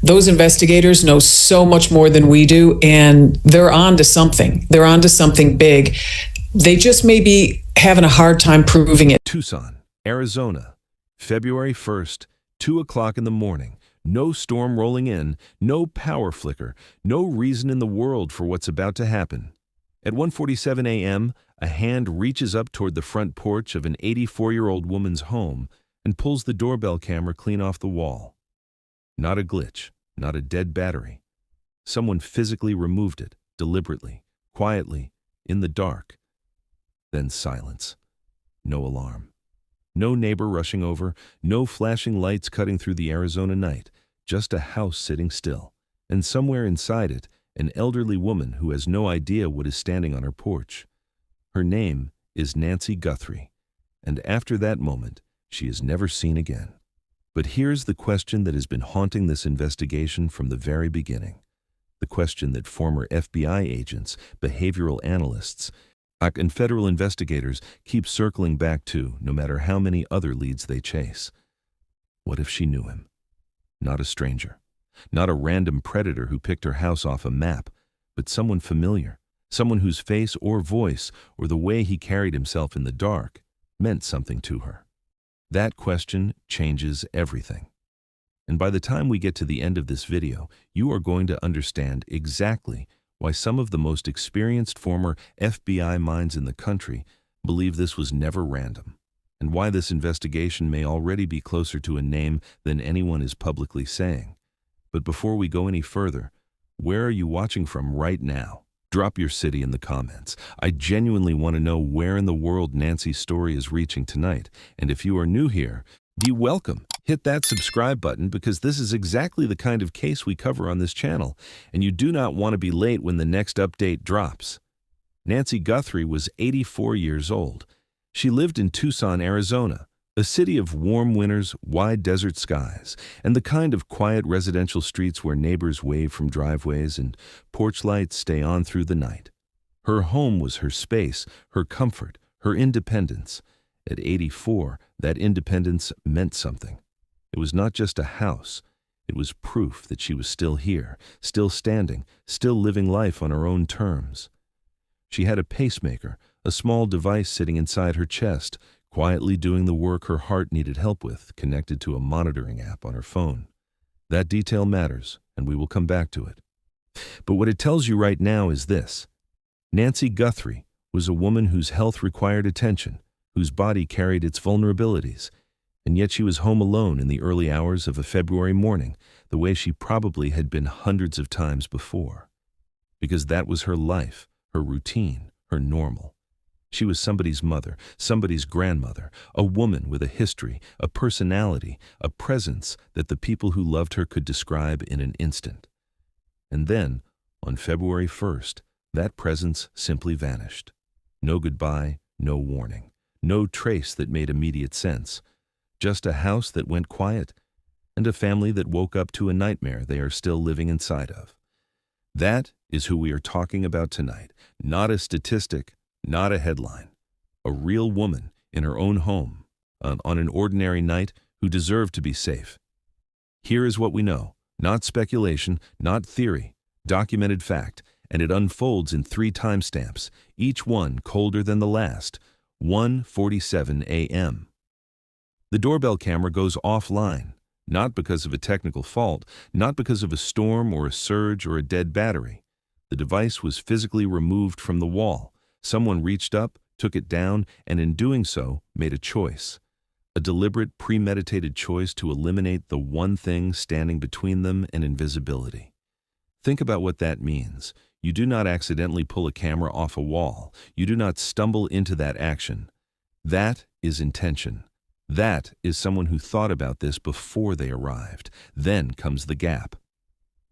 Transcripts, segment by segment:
those investigators know so much more than we do, and they're on to something. They're on to something big. They just may be having a hard time proving it. Tucson, Arizona, February 1st, 2 o'clock in the morning. No storm rolling in, no power flicker, no reason in the world for what's about to happen. At 1:47 a.m., a hand reaches up toward the front porch of an 84-year-old woman's home and pulls the doorbell camera clean off the wall. Not a glitch, not a dead battery. Someone physically removed it, deliberately, quietly, in the dark. Then silence. No alarm. No neighbor rushing over, no flashing lights cutting through the Arizona night, just a house sitting still, and somewhere inside it, an elderly woman who has no idea what is standing on her porch. Her name is Nancy Guthrie, and after that moment, she is never seen again. But here's the question that has been haunting this investigation from the very beginning. The question that former FBI agents, behavioral analysts, and federal investigators keep circling back to, no matter how many other leads they chase. What if she knew him? Not a stranger, not a random predator who picked her house off a map, but someone familiar, someone whose face or voice or the way he carried himself in the dark meant something to her. That question changes everything. And by the time we get to the end of this video, you are going to understand exactly why some of the most experienced former FBI minds in the country believe this was never random, and why this investigation may already be closer to a name than anyone is publicly saying. But before we go any further, where are you watching from right now? Drop your city in the comments. I genuinely want to know where in the world Nancy's story is reaching tonight, and if you are new here, be welcome. Hit that subscribe button because this is exactly the kind of case we cover on this channel, and you do not want to be late when the next update drops. Nancy Guthrie was 84 years old. She lived in Tucson, Arizona, a city of warm winters, wide desert skies, and the kind of quiet residential streets where neighbors wave from driveways and porch lights stay on through the night. Her home was her space, her comfort, her independence. At 84, that independence meant something. It was not just a house. It was proof that she was still here, still standing, still living life on her own terms. She had a pacemaker, a small device sitting inside her chest, quietly doing the work her heart needed help with, connected to a monitoring app on her phone. That detail matters, and we will come back to it. But what it tells you right now is this. Nancy Guthrie was a woman whose health required attention, whose body carried its vulnerabilities, and yet she was home alone in the early hours of a February morning, the way she probably had been hundreds of times before. Because that was her life, her routine, her normal. She was somebody's mother, somebody's grandmother, a woman with a history, a personality, a presence that the people who loved her could describe in an instant. And then, on February 1st, that presence simply vanished. No goodbye, no warning, no trace that made immediate sense. Just a house that went quiet, and a family that woke up to a nightmare they are still living inside of. That is who we are talking about tonight, not a statistic, not a headline. A real woman in her own home, on an ordinary night, who deserved to be safe. Here is what we know, not speculation, not theory, documented fact, and it unfolds in 3 timestamps, each one colder than the last, 1:47 a.m. The doorbell camera goes offline, not because of a technical fault, not because of a storm or a surge or a dead battery. The device was physically removed from the wall. Someone reached up, took it down, and in doing so, made a choice. A deliberate, premeditated choice to eliminate the one thing standing between them and invisibility. Think about what that means. You do not accidentally pull a camera off a wall. You do not stumble into that action. That is intention. That is someone who thought about this before they arrived. Then comes the gap.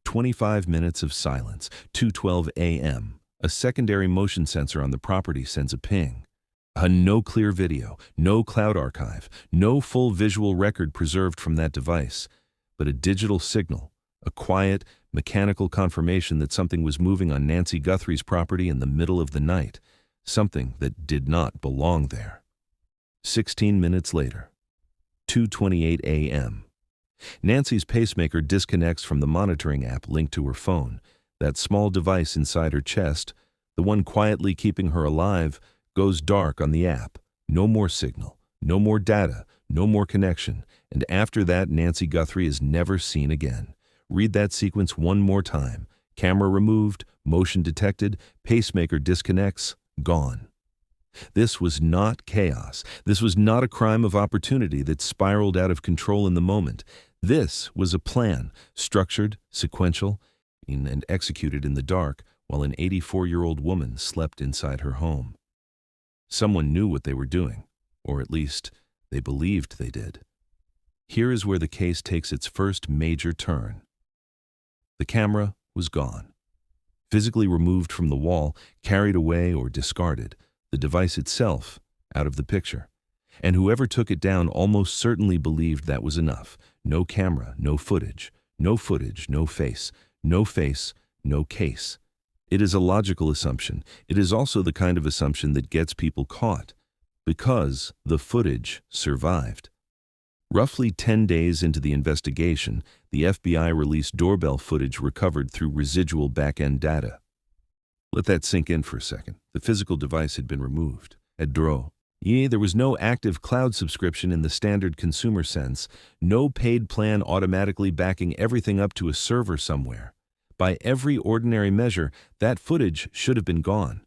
25 minutes of silence, 2:12 a.m. A secondary motion sensor on the property sends a ping. No clear video, no cloud archive, no full visual record preserved from that device, but a digital signal, a quiet, mechanical confirmation that something was moving on Nancy Guthrie's property in the middle of the night, something that did not belong there. 16 minutes later, 2:28 a.m. Nancy's pacemaker disconnects from the monitoring app linked to her phone. That small device inside her chest, the one quietly keeping her alive, goes dark on the app. No more signal, no more data, no more connection. And after that, Nancy Guthrie is never seen again. Read that sequence one more time. Camera removed, motion detected, pacemaker disconnects, gone. This was not chaos. This was not a crime of opportunity that spiraled out of control in the moment. This was a plan, structured, sequential, and executed in the dark while an 84-year-old woman slept inside her home. Someone knew what they were doing, or at least they believed they did. Here is where the case takes its first major turn. The camera was gone. Physically removed from the wall, carried away or discarded, the device itself out of the picture. And whoever took it down almost certainly believed that was enough. No camera, no footage. No footage, no face. No face, no case. It is a logical assumption. It is also the kind of assumption that gets people caught, because the footage survived. Roughly 10 days into the investigation, the FBI released doorbell footage recovered through residual back-end data. Let that sink in for a second. The physical device had been removed. At Dro. There was no active cloud subscription in the standard consumer sense, no paid plan automatically backing everything up to a server somewhere. By every ordinary measure, that footage should have been gone.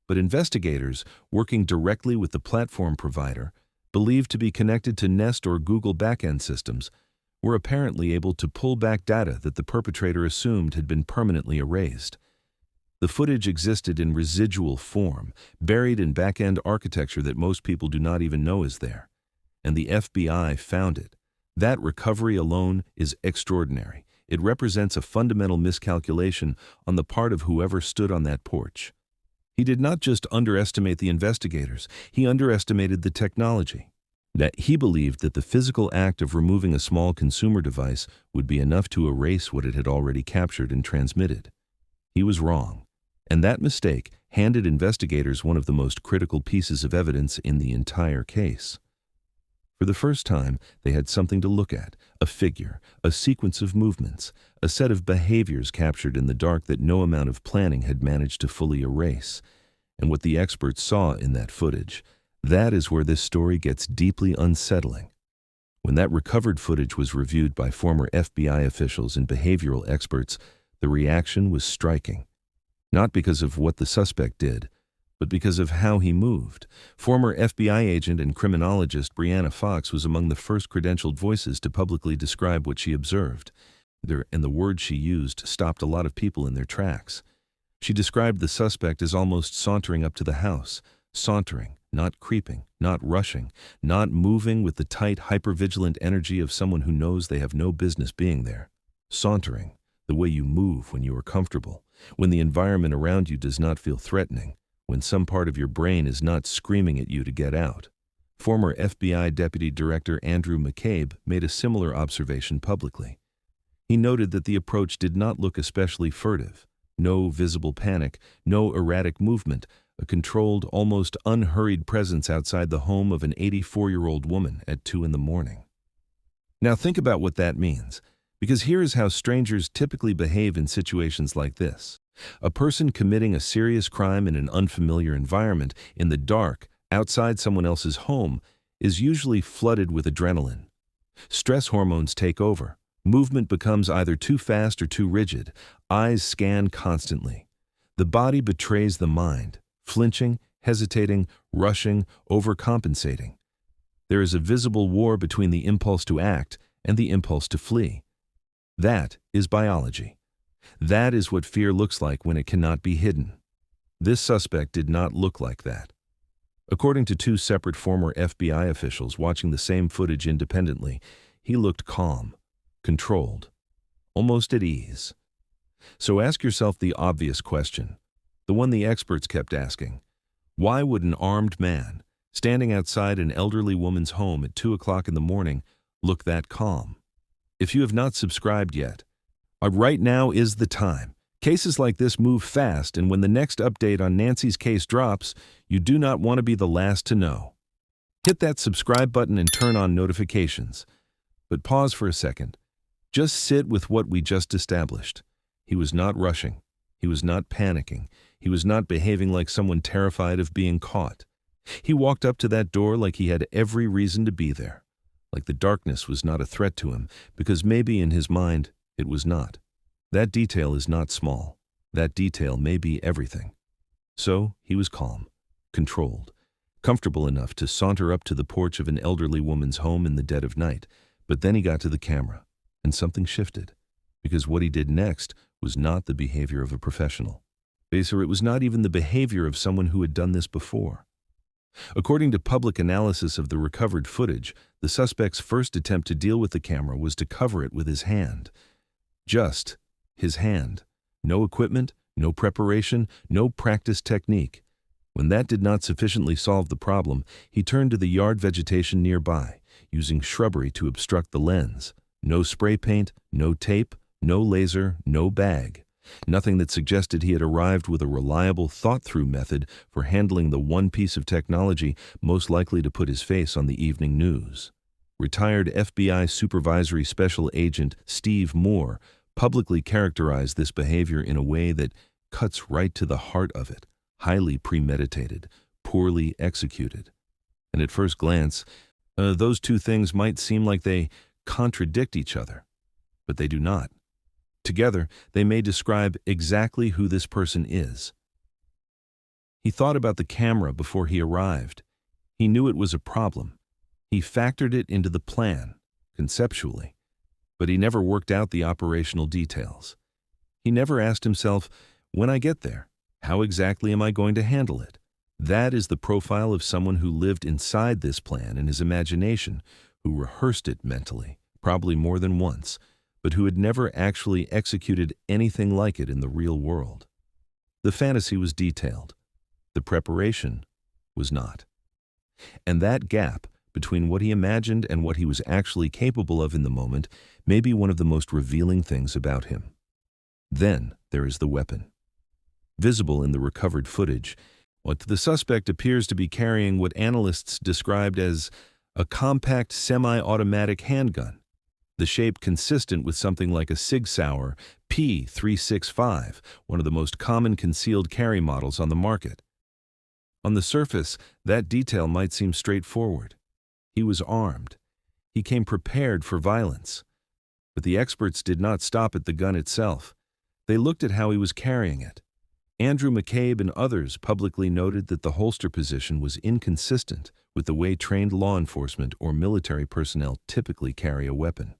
But investigators, working directly with the platform provider, believed to be connected to Nest or Google backend systems, were apparently able to pull back data that the perpetrator assumed had been permanently erased. The footage existed in residual form, buried in back-end architecture that most people do not even know is there. And the FBI found it. That recovery alone is extraordinary. It represents a fundamental miscalculation on the part of whoever stood on that porch. He did not just underestimate the investigators, he underestimated the technology. That he believed that the physical act of removing a small consumer device would be enough to erase what it had already captured and transmitted. He was wrong. And that mistake handed investigators one of the most critical pieces of evidence in the entire case. For the first time, they had something to look at, a figure, a sequence of movements, a set of behaviors captured in the dark that no amount of planning had managed to fully erase. And what the experts saw in that footage, that is where this story gets deeply unsettling. When that recovered footage was reviewed by former FBI officials and behavioral experts, the reaction was striking. Not because of what the suspect did, but because of how he moved. Former FBI agent and criminologist Brianna Fox was among the first credentialed voices to publicly describe what she observed. And the words she used stopped a lot of people in their tracks. She described the suspect as almost sauntering up to the house. Sauntering, not creeping, not rushing, not moving with the tight, hypervigilant energy of someone who knows they have no business being there. Sauntering, the way you move when you are comfortable, when the environment around you does not feel threatening, when some part of your brain is not screaming at you to get out. Former FBI Deputy Director Andrew McCabe made a similar observation publicly. He noted that the approach did not look especially furtive. No visible panic, no erratic movement, a controlled, almost unhurried presence outside the home of an 84-year-old woman at 2 a.m. Now think about what that means. Because here is how strangers typically behave in situations like this. A person committing a serious crime in an unfamiliar environment, in the dark, outside someone else's home, is usually flooded with adrenaline. Stress hormones take over. Movement becomes either too fast or too rigid. Eyes scan constantly. The body betrays the mind, flinching, hesitating, rushing, overcompensating. There is a visible war between the impulse to act and the impulse to flee. That is biology. That is what fear looks like when it cannot be hidden. This suspect did not look like that. According to 2 separate former FBI officials watching the same footage independently, he looked calm, controlled, almost at ease. So ask yourself the obvious question, the one the experts kept asking. Why would an armed man, standing outside an elderly woman's home at 2 o'clock in the morning, look that calm? If you have not subscribed yet, right now is the time. Cases like this move fast, and when the next update on Nancy's case drops, you do not want to be the last to know. Hit that subscribe button and turn on notifications. But pause for a second. Just sit with what we just established. He was not rushing. He was not panicking. He was not behaving like someone terrified of being caught. He walked up to that door like he had every reason to be there, like the darkness was not a threat to him, because maybe in his mind it was not. That detail is not small. That detail may be everything. So he was calm, controlled, comfortable enough to saunter up to the porch of an elderly woman's home in the dead of night. But then he got to the camera, and something shifted, because what he did next was not the behavior of a professional. It was not even the behavior of someone who had done this before. According to public analysis of the recovered footage, the suspect's first attempt to deal with the camera was to cover it with his hand. Just his hand. No equipment, no preparation, no practice technique. When that did not sufficiently solve the problem, he turned to the yard vegetation nearby, using shrubbery to obstruct the lens. No spray paint, no tape, no laser, no bag. Nothing that suggested he had arrived with a reliable, thought-through method for handling the one piece of technology most likely to put his face on the evening news. Retired FBI Supervisory Special Agent Steve Moore publicly characterized this behavior in a way that cuts right to the heart of it: highly premeditated, poorly executed. And at first glance, those two things might seem like they contradict each other, but they do not. Together, they may describe exactly who this person is. He thought about the camera before he arrived. He knew it was a problem. He factored it into the plan, conceptually, but he never worked out the operational details. He never asked himself, when I get there, how exactly am I going to handle it? That is the profile of someone who lived inside this plan in his imagination, who rehearsed it mentally, probably more than once, but who had never actually executed anything like it in the real world. The fantasy was detailed. The preparation was not. And that gap between what he imagined and what he was actually capable of in the moment may be one of the most revealing things about him. Then there is the weapon. Visible in the recovered footage, what the suspect appears to be carrying what analysts described as a compact semi-automatic handgun, the shape consistent with something like a Sig Sauer P365, one of the most common concealed carry models on the market. On the surface, that detail might seem straightforward. He was armed. He came prepared for violence. But the experts did not stop at the gun itself. They looked at how he was carrying it. Andrew McCabe and others publicly noted that the holster position was inconsistent with the way trained law enforcement or military personnel typically carry a weapon.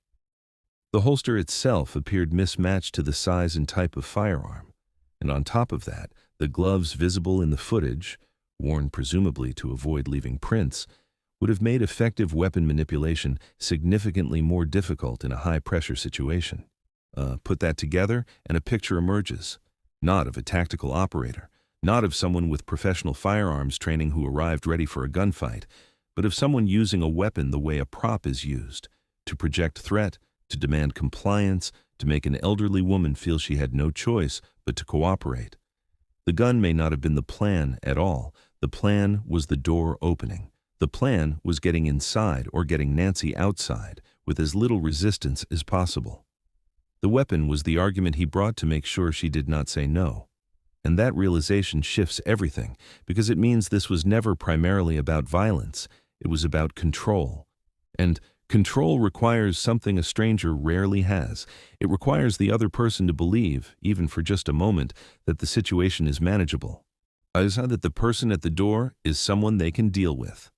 The holster itself appeared mismatched to the size and type of firearm, and on top of that, the gloves visible in the footage, worn presumably to avoid leaving prints, would have made effective weapon manipulation significantly more difficult in a high-pressure situation. Put that together, and a picture emerges. Not of a tactical operator, not of someone with professional firearms training who arrived ready for a gunfight, but of someone using a weapon the way a prop is used, to project threat, to demand compliance, to make an elderly woman feel she had no choice but to cooperate. The gun may not have been the plan at all. The plan was the door opening. The plan was getting inside or getting Nancy outside with as little resistance as possible. The weapon was the argument he brought to make sure she did not say no. And that realization shifts everything, because it means this was never primarily about violence. It was about control. And control requires something a stranger rarely has. It requires the other person to believe, even for just a moment, that the situation is manageable. That the person at the door is someone they can deal with.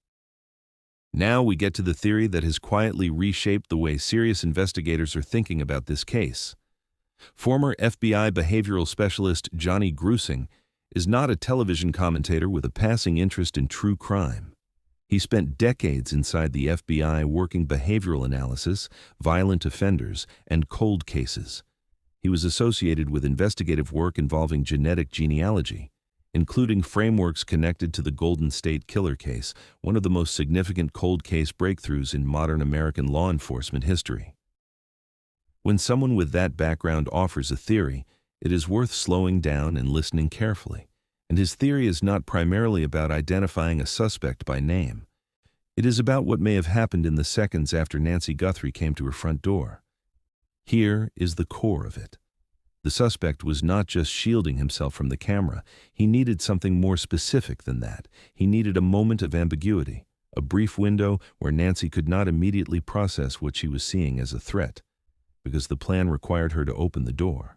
Now we get to the theory that has quietly reshaped the way serious investigators are thinking about this case. Former FBI behavioral specialist Johnny Grusing is not a television commentator with a passing interest in true crime. He spent decades inside the FBI working behavioral analysis, violent offenders, and cold cases. He was associated with investigative work involving genetic genealogy, including frameworks connected to the Golden State Killer case, one of the most significant cold case breakthroughs in modern American law enforcement history. When someone with that background offers a theory, it is worth slowing down and listening carefully. And his theory is not primarily about identifying a suspect by name. It is about what may have happened in the seconds after Nancy Guthrie came to her front door. Here is the core of it. The suspect was not just shielding himself from the camera. He needed something more specific than that. He needed a moment of ambiguity, a brief window where Nancy could not immediately process what she was seeing as a threat, because the plan required her to open the door.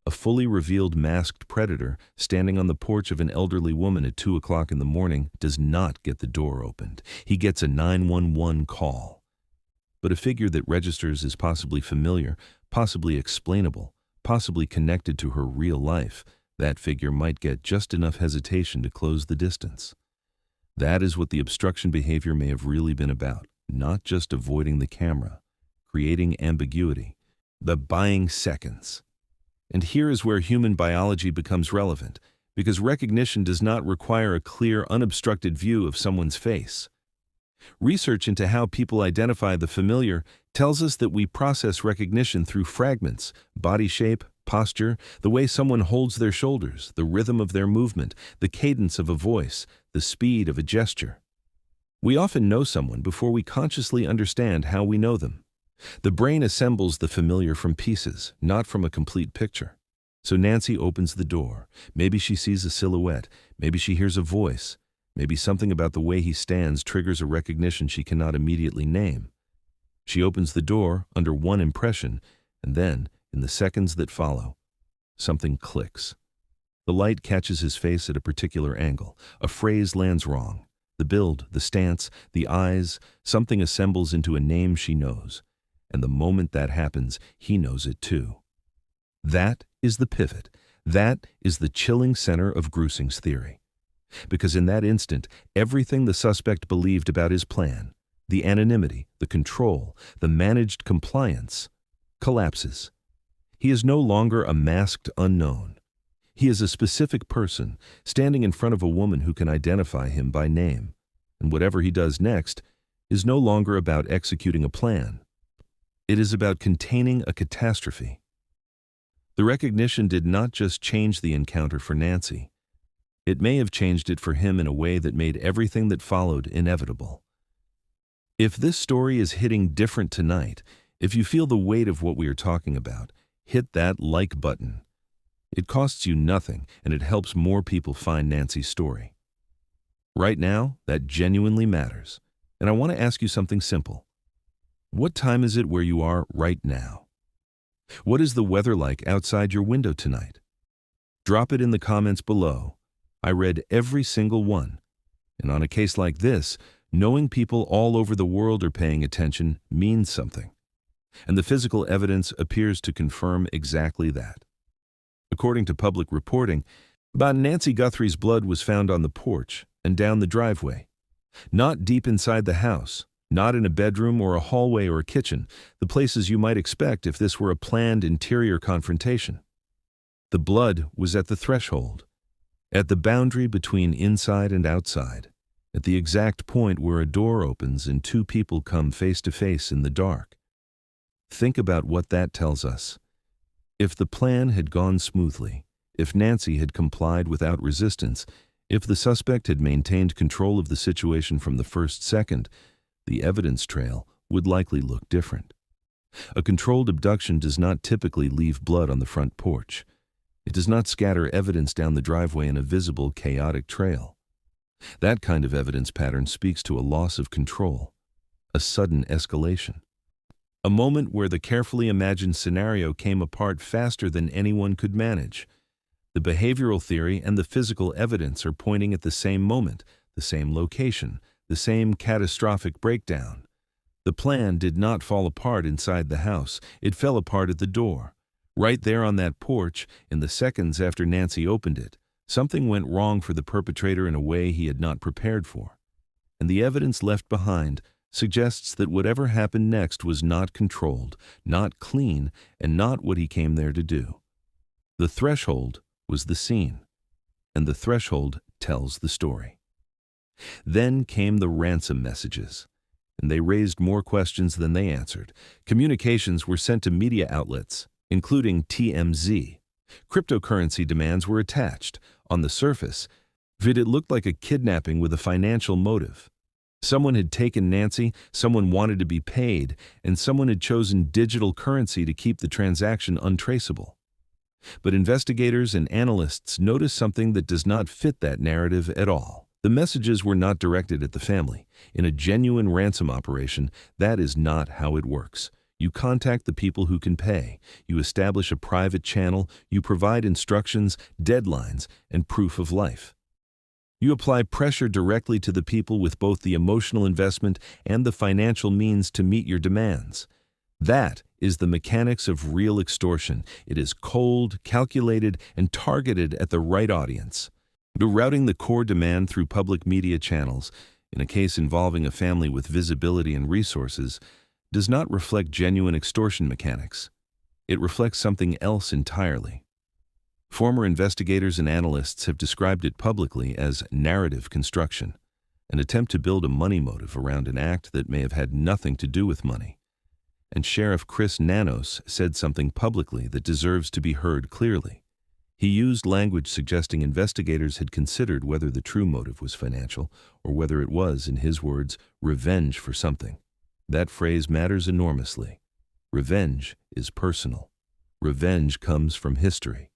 A fully revealed masked predator standing on the porch of an elderly woman at 2 o'clock in the morning does not get the door opened. He gets a 911 call. But a figure that registers as possibly familiar, possibly explainable, possibly connected to her real life, that figure might get just enough hesitation to close the distance. That is what the obstruction behavior may have really been about, not just avoiding the camera, creating ambiguity, but buying seconds. And here is where human biology becomes relevant, because recognition does not require a clear, unobstructed view of someone's face. Research into how people identify the familiar tells us that we process recognition through fragments, body shape, posture, the way someone holds their shoulders, the rhythm of their movement, the cadence of a voice, the speed of a gesture. We often know someone before we consciously understand how we know them. The brain assembles the familiar from pieces, not from a complete picture. So Nancy opens the door. Maybe she sees a silhouette. Maybe she hears a voice. Maybe something about the way he stands triggers a recognition she cannot immediately name. She opens the door under one impression, and then, in the seconds that follow, something clicks. The light catches his face at a particular angle. A phrase lands wrong. The build, the stance, the eyes, something assembles into a name she knows. And the moment that happens, he knows it too. That is the pivot. That is the chilling center of Grusing's theory. Because in that instant, everything the suspect believed about his plan, the anonymity, the control, the managed compliance, collapses. He is no longer a masked unknown. He is a specific person standing in front of a woman who can identify him by name. And whatever he does next is no longer about executing a plan. It is about containing a catastrophe. The recognition did not just change the encounter for Nancy. It may have changed it for him in a way that made everything that followed inevitable. If this story is hitting different tonight, if you feel the weight of what we are talking about, hit that like button. It costs you nothing, and it helps more people find Nancy's story. Right now, that genuinely matters. And I want to ask you something simple. What time is it where you are right now? What is the weather like outside your window tonight? Drop it in the comments below. I read every single one. And on a case like this, knowing people all over the world are paying attention means something. And the physical evidence appears to confirm exactly that. According to public reporting, Nancy Guthrie's blood was found on the porch and down the driveway. Not deep inside the house. Not in a bedroom or a hallway or a kitchen, the places you might expect if this were a planned interior confrontation. The blood was at the threshold, at the boundary between inside and outside, at the exact point where a door opens and two people come face to face in the dark. Think about what that tells us. If the plan had gone smoothly, if Nancy had complied without resistance, if the suspect had maintained control of the situation from the first second, the evidence trail would likely look different. A controlled abduction does not typically leave blood on the front porch. It does not scatter evidence down the driveway in a visible, chaotic trail. That kind of evidence pattern speaks to a loss of control, a sudden escalation. A moment where the carefully imagined scenario came apart faster than anyone could manage. The behavioral theory and the physical evidence are pointing at the same moment, the same location, the same catastrophic breakdown. The plan did not fall apart inside the house. It fell apart at the door. Right there on that porch, in the seconds after Nancy opened it, something went wrong for the perpetrator in a way he had not prepared for. And the evidence left behind suggests that whatever happened next was not controlled, not clean, and not what he came there to do. The threshold was the scene, and the threshold tells the story. Then came the ransom messages, and they raised more questions than they answered. Communications were sent to media outlets, including TMZ. Cryptocurrency demands were attached. On the surface, it looked like a kidnapping with a financial motive. Someone had taken Nancy, someone wanted to be paid, and someone had chosen digital currency to keep the transaction untraceable. But investigators and analysts noticed something that does not fit that narrative at all. The messages were not directed at the family. In a genuine ransom operation, that is not how it works. You contact the people who can pay. You establish a private channel. You provide instructions, deadlines, and proof of life. You apply pressure directly to the people with both the emotional investment and the financial means to meet your demands. That is the mechanics of real extortion. It is cold, calculated, and targeted at the right audience. Routing the core demand through public media channels, in a case involving a family with visibility and resources, does not reflect genuine extortion mechanics. It reflects something else entirely. Former investigators and analysts have described it publicly as narrative construction, an attempt to build a money motive around an act that may have had nothing to do with money. And Sheriff Chris Nanos said something publicly that deserves to be heard clearly. He used language suggesting investigators had considered whether the true motive was financial or whether it was, in his words, revenge for something. That phrase matters enormously. Revenge is personal. Revenge comes from history.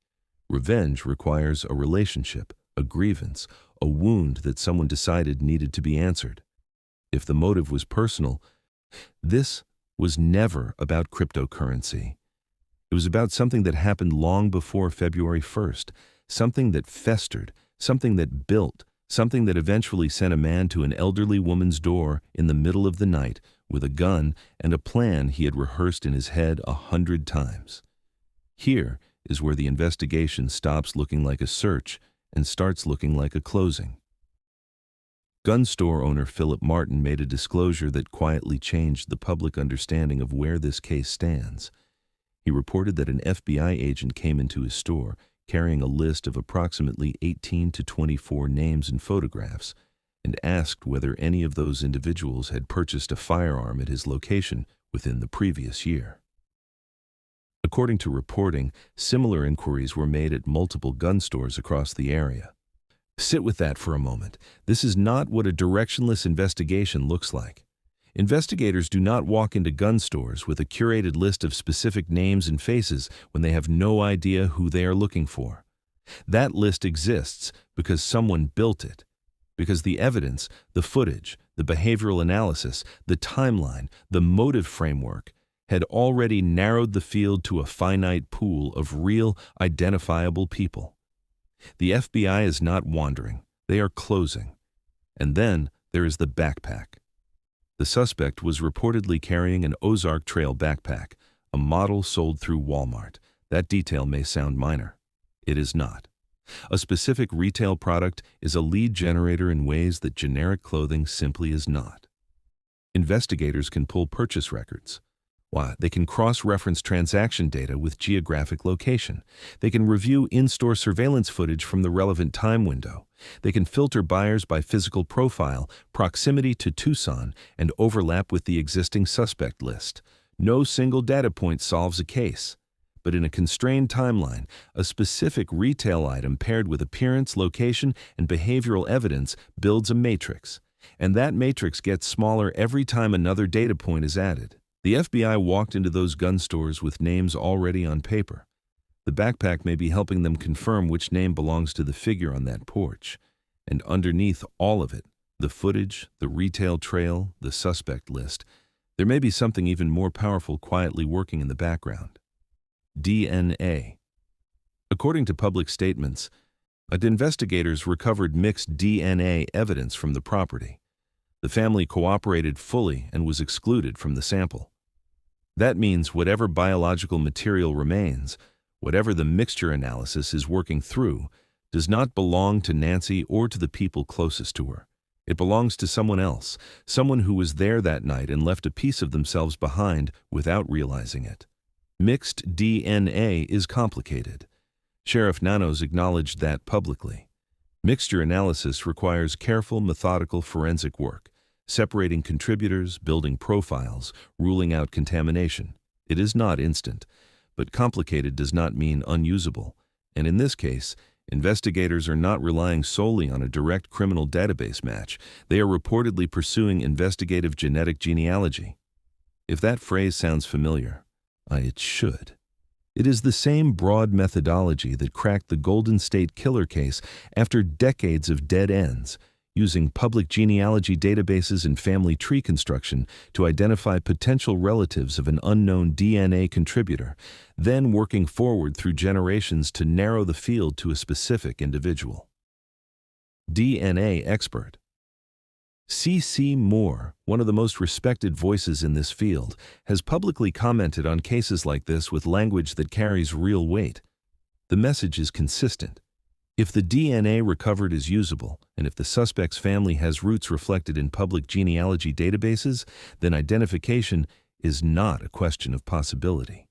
Revenge requires a relationship, a grievance, a wound that someone decided needed to be answered. If the motive was personal, this was never about cryptocurrency. It was about something that happened long before February 1st, something that festered, something that built, something that eventually sent a man to an elderly woman's door in the middle of the night with a gun and a plan he had rehearsed in his head 100 times. Here is where the investigation stops looking like a search and starts looking like a closing. Gun store owner Philip Martin made a disclosure that quietly changed the public understanding of where this case stands. He reported that an FBI agent came into his store carrying a list of approximately 18 to 24 names and photographs and asked whether any of those individuals had purchased a firearm at his location within the previous year. According to reporting, similar inquiries were made at multiple gun stores across the area. Sit with that for a moment. This is not what a directionless investigation looks like. Investigators do not walk into gun stores with a curated list of specific names and faces when they have no idea who they are looking for. That list exists because someone built it, because the evidence, the footage, the behavioral analysis, the timeline, the motive framework had already narrowed the field to a finite pool of real, identifiable people. The FBI is not wandering. They are closing. And then there is the backpack. The suspect was reportedly carrying an Ozark Trail backpack, a model sold through Walmart. That detail may sound minor. It is not. A specific retail product is a lead generator in ways that generic clothing simply is not. Investigators can pull purchase records. Why, they can cross-reference transaction data with geographic location. They can review in-store surveillance footage from the relevant time window. They can filter buyers by physical profile, proximity to Tucson, and overlap with the existing suspect list. No single data point solves a case. But in a constrained timeline, a specific retail item paired with appearance, location, and behavioral evidence builds a matrix. And that matrix gets smaller every time another data point is added. The FBI walked into those gun stores with names already on paper. The backpack may be helping them confirm which name belongs to the figure on that porch. And underneath all of it, the footage, the retail trail, the suspect list, there may be something even more powerful quietly working in the background. DNA. According to public statements, investigators recovered mixed DNA evidence from the property. The family cooperated fully and was excluded from the sample. That means whatever biological material remains, whatever the mixture analysis is working through, does not belong to Nancy or to the people closest to her. It belongs to someone else, someone who was there that night and left a piece of themselves behind without realizing it. Mixed DNA is complicated. Sheriff Nanos acknowledged that publicly. Mixture analysis requires careful, methodical forensic work, separating contributors, building profiles, ruling out contamination. It is not instant, but complicated does not mean unusable, and in this case, Investigators are not relying solely on a direct criminal database match. They are reportedly pursuing investigative genetic genealogy. If that phrase sounds familiar, it should. It is the same broad methodology that cracked the Golden State Killer case after decades of dead ends, using public genealogy databases and family tree construction to identify potential relatives of an unknown DNA contributor, then working forward through generations to narrow the field to a specific individual. DNA expert. C.C. Moore, one of the most respected voices in this field, has publicly commented on cases like this with language that carries real weight. The message is consistent. If the DNA recovered is usable, and if the suspect's family has roots reflected in public genealogy databases, then identification is not a question of possibility.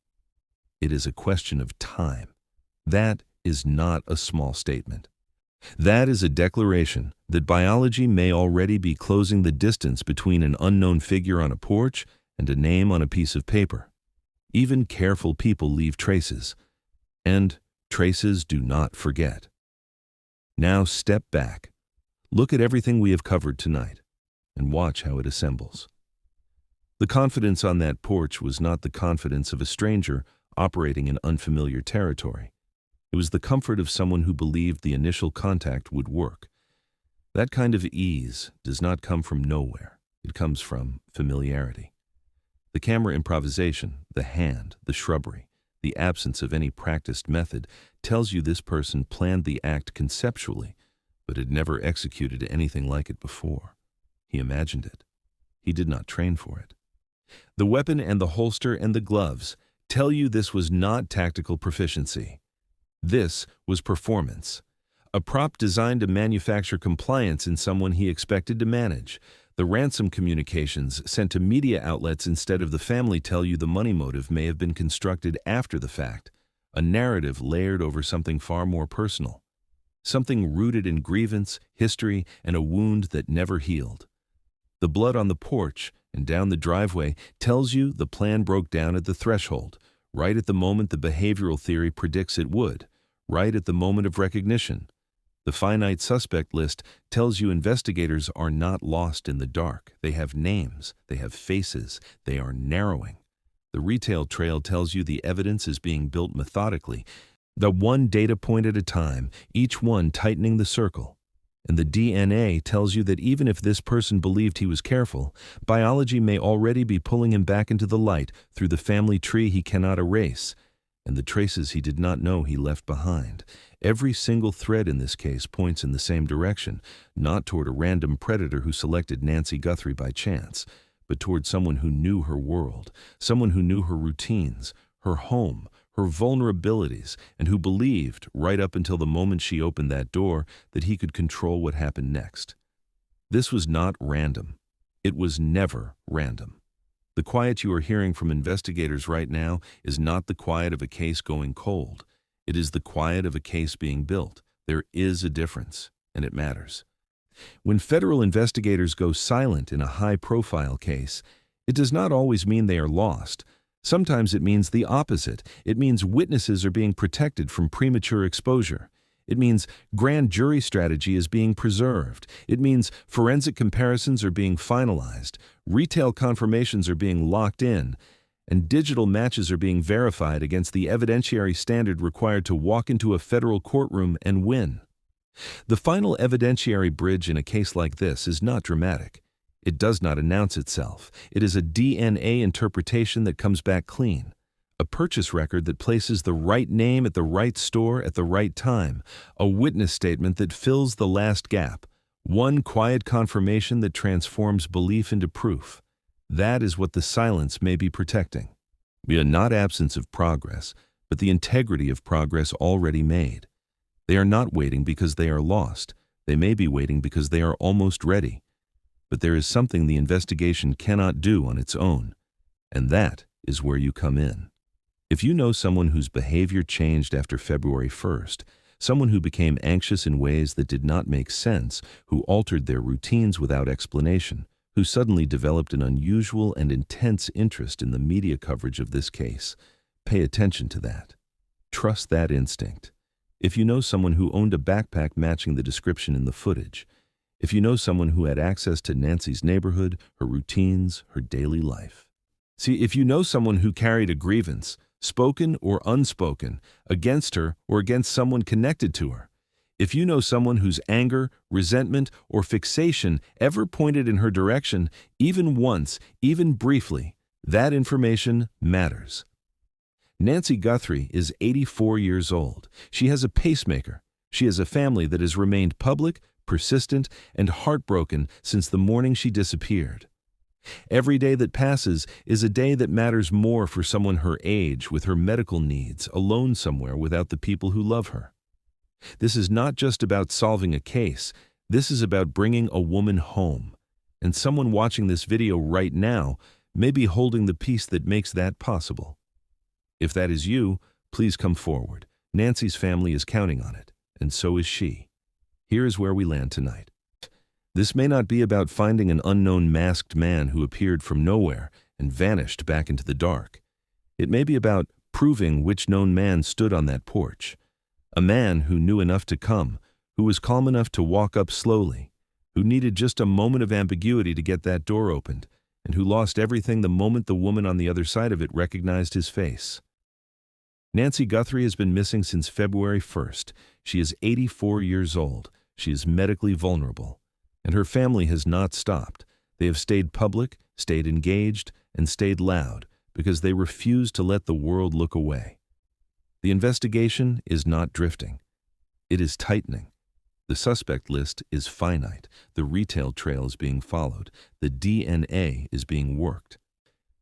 It is a question of time. That is not a small statement. That is a declaration that biology may already be closing the distance between an unknown figure on a porch and a name on a piece of paper. Even careful people leave traces, and traces do not forget. Now step back, look at everything we have covered tonight, and watch how it assembles. The confidence on that porch was not the confidence of a stranger operating in unfamiliar territory. It was the comfort of someone who believed the initial contact would work. That kind of ease does not come from nowhere. It comes from familiarity. The camera improvisation, the hand, the shrubbery, the absence of any practiced method tells you this person planned the act conceptually, but had never executed anything like it before. He imagined it. He did not train for it. The weapon and the holster and the gloves tell you this was not tactical proficiency. This was performance. A prop designed to manufacture compliance in someone he expected to manage. The ransom communications sent to media outlets instead of the family tell you the money motive may have been constructed after the fact, a narrative layered over something far more personal, something rooted in grievance, history, and a wound that never healed. The blood on the porch and down the driveway tells you the plan broke down at the threshold, right at the moment the behavioral theory predicts it would, right at the moment of recognition. The finite suspect list tells you investigators are not lost in the dark. They have names, they have faces, they are narrowing. The retail trail tells you the evidence is being built methodically, the one data point at a time, each one tightening the circle. And the DNA tells you that even if this person believed he was careful, biology may already be pulling him back into the light through the family tree he cannot erase, and the traces he did not know he left behind. Every single thread in this case points in the same direction, not toward a random predator who selected Nancy Guthrie by chance, but toward someone who knew her world, someone who knew her routines, her home, her vulnerabilities, and who believed, right up until the moment she opened that door, that he could control what happened next. This was not random. It was never random. The quiet you are hearing from investigators right now is not the quiet of a case going cold. It is the quiet of a case being built. There is a difference, and it matters. When federal investigators go silent in a high-profile case, it does not always mean they are lost. Sometimes it means the opposite. It means witnesses are being protected from premature exposure. It means grand jury strategy is being preserved. It means forensic comparisons are being finalized, retail confirmations are being locked in, and digital matches are being verified against the evidentiary standard required to walk into a federal courtroom and win. The final evidentiary bridge in a case like this is not dramatic. It does not announce itself. It is a DNA interpretation that comes back clean. A purchase record that places the right name at the right store at the right time. A witness statement that fills the last gap. One quiet confirmation that transforms belief into proof. That is what the silence may be protecting. We are not absence of progress, but the integrity of progress already made. They are not waiting because they are lost. They may be waiting because they are almost ready. But there is something the investigation cannot do on its own, and that is where you come in. If you know someone whose behavior changed after February 1st, someone who became anxious in ways that did not make sense, who altered their routines without explanation, who suddenly developed an unusual and intense interest in the media coverage of this case, pay attention to that. Trust that instinct. If you know someone who owned a backpack matching the description in the footage. If you know someone who had access to Nancy's neighborhood, her routines, her daily life. See, if you know someone who carried a grievance, spoken or unspoken, against her or against someone connected to her. If you know someone whose anger, resentment, or fixation ever pointed in her direction, even once, even briefly, that information matters. Nancy Guthrie is 84 years old. She has a pacemaker. She has a family that has remained public, persistent, and heartbroken since the morning she disappeared. Every day that passes is a day that matters more for someone her age with her medical needs, alone somewhere without the people who love her. This is not just about solving a case. This is about bringing a woman home. And someone watching this video right now may be holding the piece that makes that possible. If that is you, please come forward. Nancy's family is counting on it, and so is she. Here is where we land tonight. This may not be about finding an unknown masked man who appeared from nowhere and vanished back into the dark. It may be about proving which known man stood on that porch. A man who knew enough to come, who was calm enough to walk up slowly, who needed just a moment of ambiguity to get that door opened, and who lost everything the moment the woman on the other side of it recognized his face. Nancy Guthrie has been missing since February 1st. She is 84 years old. She is medically vulnerable. And her family has not stopped. They have stayed public, stayed engaged, and stayed loud because they refuse to let the world look away. The investigation is not drifting. It is tightening. The suspect list is finite. The retail trail is being followed. The DNA is being worked.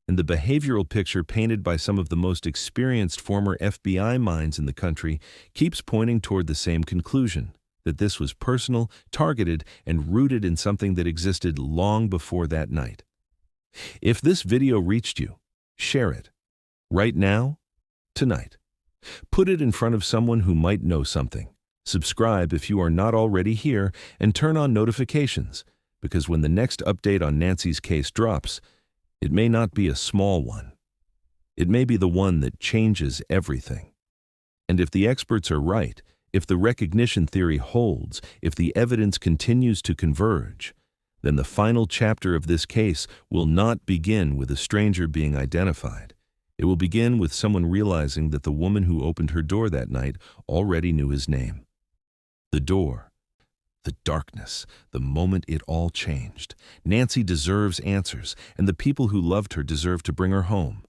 And the behavioral picture painted by some of the most experienced former FBI minds in the country keeps pointing toward the same conclusion, that this was personal, targeted, and rooted in something that existed long before that night. If this video reached you, share it. Right now, tonight. Put it in front of someone who might know something. Subscribe if you are not already here, and turn on notifications, because when the next update on Nancy's case drops, it may not be a small one. It may be the one that changes everything. And if the experts are right, if the recognition theory holds, if the evidence continues to converge, then the final chapter of this case will not begin with a stranger being identified. It will begin with someone realizing that the woman who opened her door that night already knew his name. The door, the darkness, the moment it all changed. Nancy deserves answers, and the people who loved her deserve to bring her home.